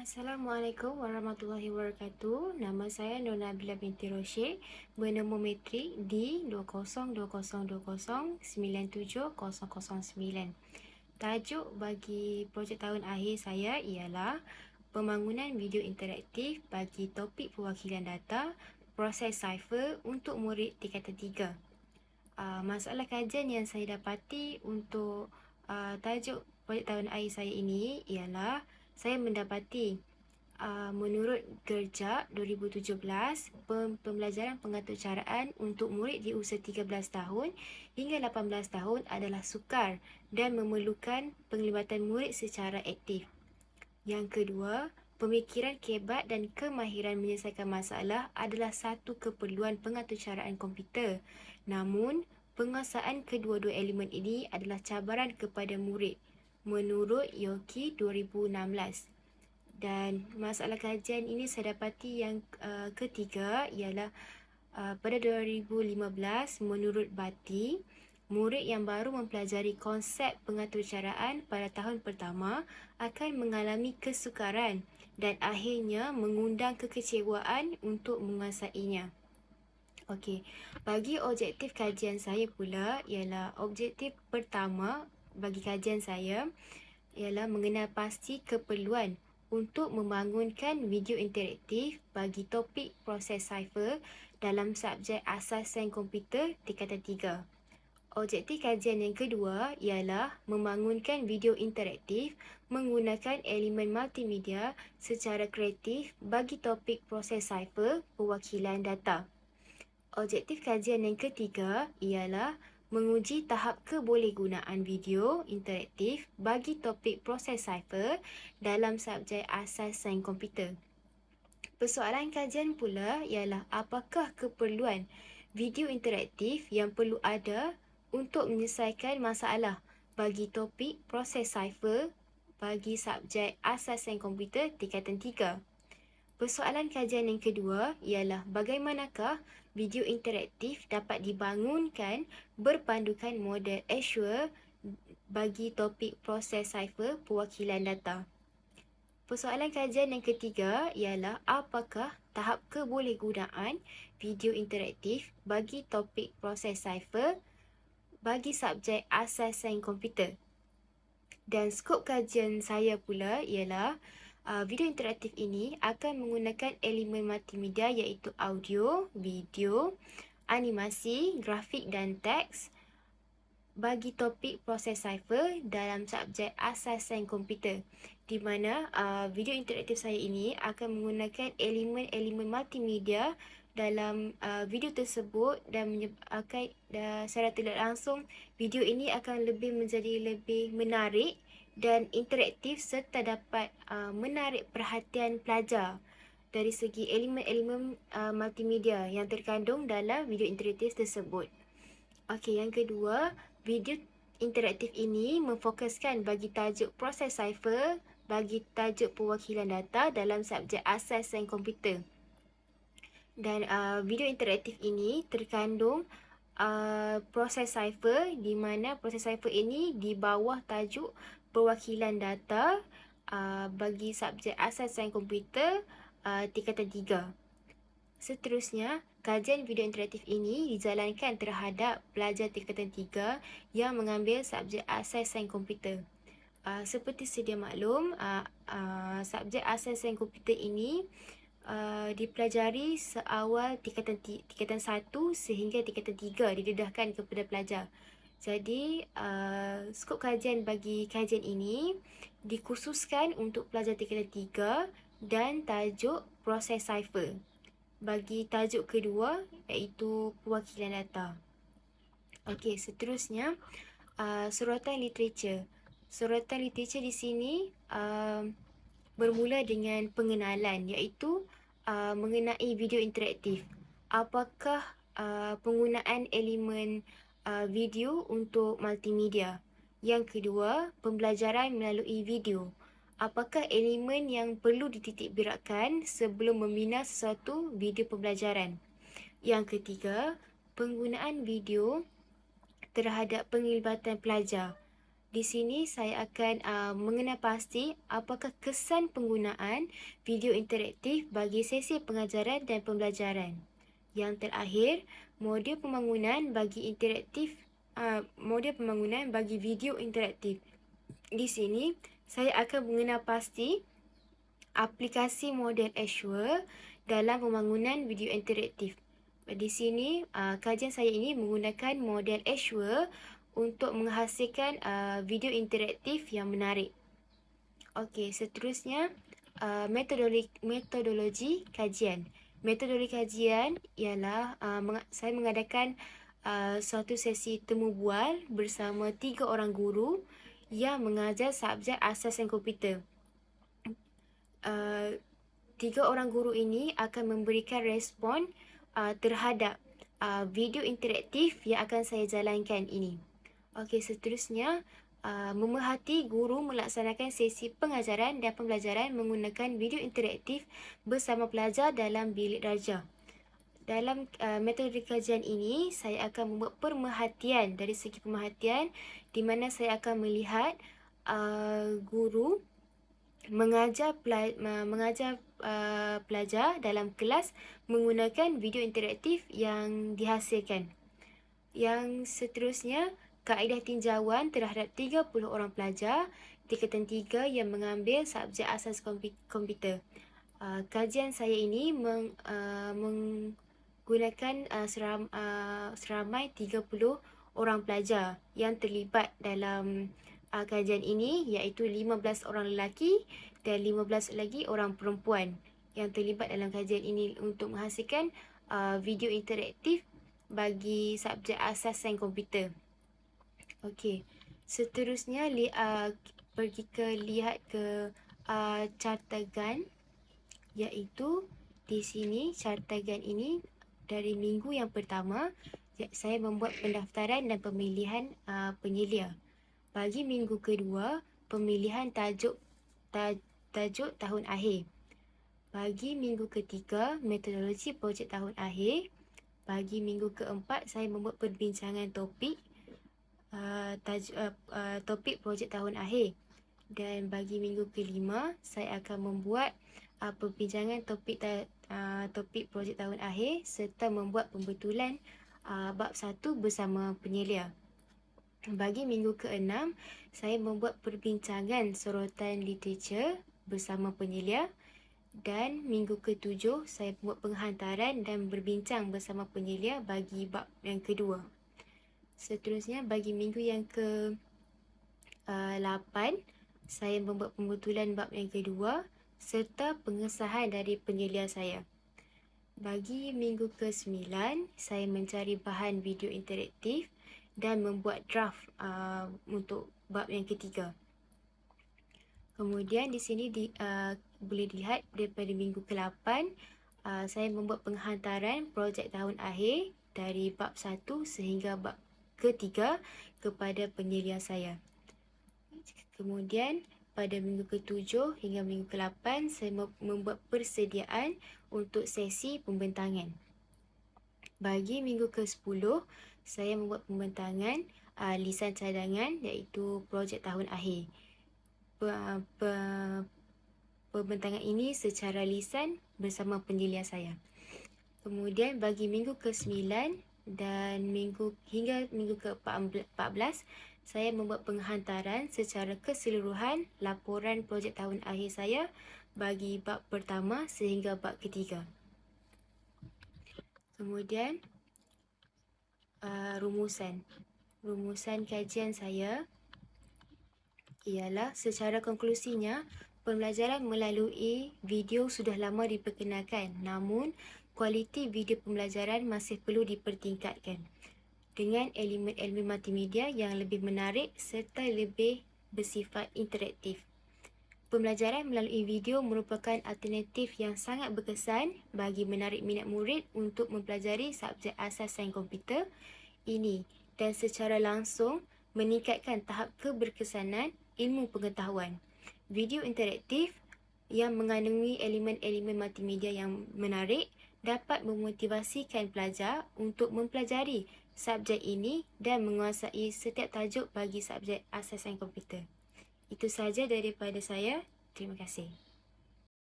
Assalamualaikum warahmatullahi wabarakatuh. Nama saya Nur Nabila binti Rosyid, bernombor metrik D2020097009. Tajuk bagi projek tahun akhir saya ialah pembangunan video interaktif bagi topik perwakilan data, proses cipher untuk murid tingkatan 3. Masalah kajian yang saya dapati untuk tajuk projek tahun akhir saya ini ialah saya mendapati menurut Gerjak 2017, pembelajaran pengaturcaraan untuk murid di usia 13 tahun hingga 18 tahun adalah sukar dan memerlukan penglibatan murid secara aktif. Yang kedua, pemikiran kebat dan kemahiran menyelesaikan masalah adalah satu keperluan pengaturcaraan komputer. Namun, penguasaan kedua-dua elemen ini adalah cabaran kepada murid menurut Yoki 2016. Dan masalah kajian ini saya dapati yang ketiga ialah pada 2015 menurut Bati, murid yang baru mempelajari konsep pengaturcaraan pada tahun pertama akan mengalami kesukaran dan akhirnya mengundang kekecewaan untuk menguasainya. Okey, bagi objektif kajian saya pula ialah objektif pertama bagi kajian saya ialah mengenal pasti keperluan untuk membangunkan video interaktif bagi topik proses cipher dalam subjek asas sains komputer tingkatan 3. Objektif kajian yang kedua ialah membangunkan video interaktif menggunakan elemen multimedia secara kreatif bagi topik proses cipher perwakilan data. Objektif kajian yang ketiga ialah menguji tahap kebolehgunaan video interaktif bagi topik proses cipher dalam subjek asas sains komputer. Persoalan kajian pula ialah apakah keperluan video interaktif yang perlu ada untuk menyelesaikan masalah bagi topik proses cipher bagi subjek asas sains komputer tingkatan 3. Persoalan kajian yang kedua ialah bagaimanakah video interaktif dapat dibangunkan berpandukan model Azure bagi topik proses cipher perwakilan data. Persoalan kajian yang ketiga ialah apakah tahap kebolehgunaan video interaktif bagi topik proses cipher bagi subjek asas sains komputer. Dan skop kajian saya pula ialah video interaktif ini akan menggunakan elemen multimedia iaitu audio, video, animasi, grafik dan teks bagi topik proses cipher dalam subjek asas sains komputer, di mana video interaktif saya ini akan menggunakan elemen-elemen multimedia dalam video tersebut dan menyebabkan secara tidak langsung video ini akan menjadi lebih menarik dan interaktif serta dapat menarik perhatian pelajar dari segi elemen-elemen multimedia yang terkandung dalam video interaktif tersebut. Okey, yang kedua, video interaktif ini memfokuskan bagi tajuk proses cipher bagi tajuk perwakilan data dalam subjek asas sains komputer. Dan video interaktif ini terkandung proses cipher di mana proses cipher ini di bawah tajuk perwakilan data bagi subjek asas sains komputer tingkatan 3. Seterusnya, kajian video interaktif ini dijalankan terhadap pelajar tingkatan 3 yang mengambil subjek asas sains komputer. Seperti sedia maklum, subjek asas sains komputer ini dipelajari seawal tingkatan 1 sehingga tingkatan 3 didedahkan kepada pelajar. Jadi, skop kajian bagi kajian ini dikhususkan untuk pelajar tingkatan 3 dan tajuk proses cipher. Bagi tajuk kedua iaitu perwakilan data. Okey, seterusnya suratan literature. Suratan literature di sini bermula dengan pengenalan iaitu mengenai video interaktif. Apakah penggunaan elemen video untuk multimedia? Yang kedua, pembelajaran melalui video. Apakah elemen yang perlu dititikberatkan sebelum membina sesuatu video pembelajaran? Yang ketiga, penggunaan video terhadap penglibatan pelajar. Di sini saya akan mengenal pasti apakah kesan penggunaan video interaktif bagi sesi pengajaran dan pembelajaran. Yang terakhir, model pembangunan bagi video interaktif. Di sini saya akan mengenal pasti aplikasi model Azure dalam pembangunan video interaktif. Di sini kajian saya ini menggunakan model Azure untuk menghasilkan video interaktif yang menarik. Okey, seterusnya metodologi kajian. Metodologi kajian ialah saya mengadakan suatu sesi temu bual bersama 3 orang guru yang mengajar subjek asas dan komputer. 3 orang guru ini akan memberikan respon terhadap video interaktif yang akan saya jalankan ini. Okey, seterusnya memerhati guru melaksanakan sesi pengajaran dan pembelajaran menggunakan video interaktif bersama pelajar dalam bilik darjah. Dalam metode kajian ini, saya akan membuat pemerhatian dari segi pemerhatian di mana saya akan melihat guru mengajar pelajar dalam kelas menggunakan video interaktif yang dihasilkan. Yang seterusnya, kaedah tinjauan terhadap 30 orang pelajar tingkatan 3 yang mengambil subjek asas komputer. Kajian saya ini menggunakan seramai 30 orang pelajar yang terlibat dalam kajian ini, iaitu 15 orang lelaki dan 15 lagi orang perempuan yang terlibat dalam kajian ini untuk menghasilkan video interaktif bagi subjek asas sains komputer. Okey, seterusnya pergi ke cartagan, iaitu di sini cartagan ini dari minggu yang pertama saya membuat pendaftaran dan pemilihan penyelia. Bagi minggu kedua, pemilihan tajuk tahun akhir. Bagi minggu ketiga, metodologi projek tahun akhir. Bagi minggu keempat, saya membuat perbincangan topik topik projek tahun akhir. Dan bagi minggu kelima, saya akan membuat perbincangan topik projek tahun akhir serta membuat pembetulan bab 1 bersama penyelia. Bagi minggu ke-6, saya membuat perbincangan sorotan literature bersama penyelia. Dan minggu ke-7, saya buat penghantaran dan berbincang bersama penyelia bagi bab yang kedua. Seterusnya, bagi minggu yang ke-8, saya membuat pembetulan bab yang kedua serta pengesahan dari penyelia saya. Bagi minggu ke-9, saya mencari bahan video interaktif dan membuat draft untuk bab yang ketiga. Kemudian di sini boleh dilihat daripada minggu ke-8 saya membuat penghantaran projek tahun akhir dari bab 1 sehingga bab ketiga kepada penyelia saya. Kemudian pada minggu ke-7 hingga minggu ke-8 saya membuat persediaan untuk sesi pembentangan. Bagi minggu ke-10 saya membuat pembentangan lisan cadangan iaitu projek tahun akhir. Pembentangan ini secara lisan bersama penyelia saya. Kemudian bagi minggu ke-9 dan hingga minggu ke-14 saya membuat penghantaran secara keseluruhan laporan projek tahun akhir saya bagi bab pertama sehingga bab ketiga. Kemudian rumusan kajian saya ialah secara konklusinya pembelajaran melalui video sudah lama diperkenalkan, namun kualiti video pembelajaran masih perlu dipertingkatkan dengan elemen-elemen multimedia yang lebih menarik serta lebih bersifat interaktif. Pembelajaran melalui video merupakan alternatif yang sangat berkesan bagi menarik minat murid untuk mempelajari subjek asas sains komputer ini dan secara langsung meningkatkan tahap keberkesanan ilmu pengetahuan. Video interaktif yang mengandungi elemen-elemen multimedia yang menarik dapat memotivasikan pelajar untuk mempelajari subjek ini dan menguasai setiap tajuk bagi subjek asas sains komputer. Itu sahaja daripada saya. Terima kasih.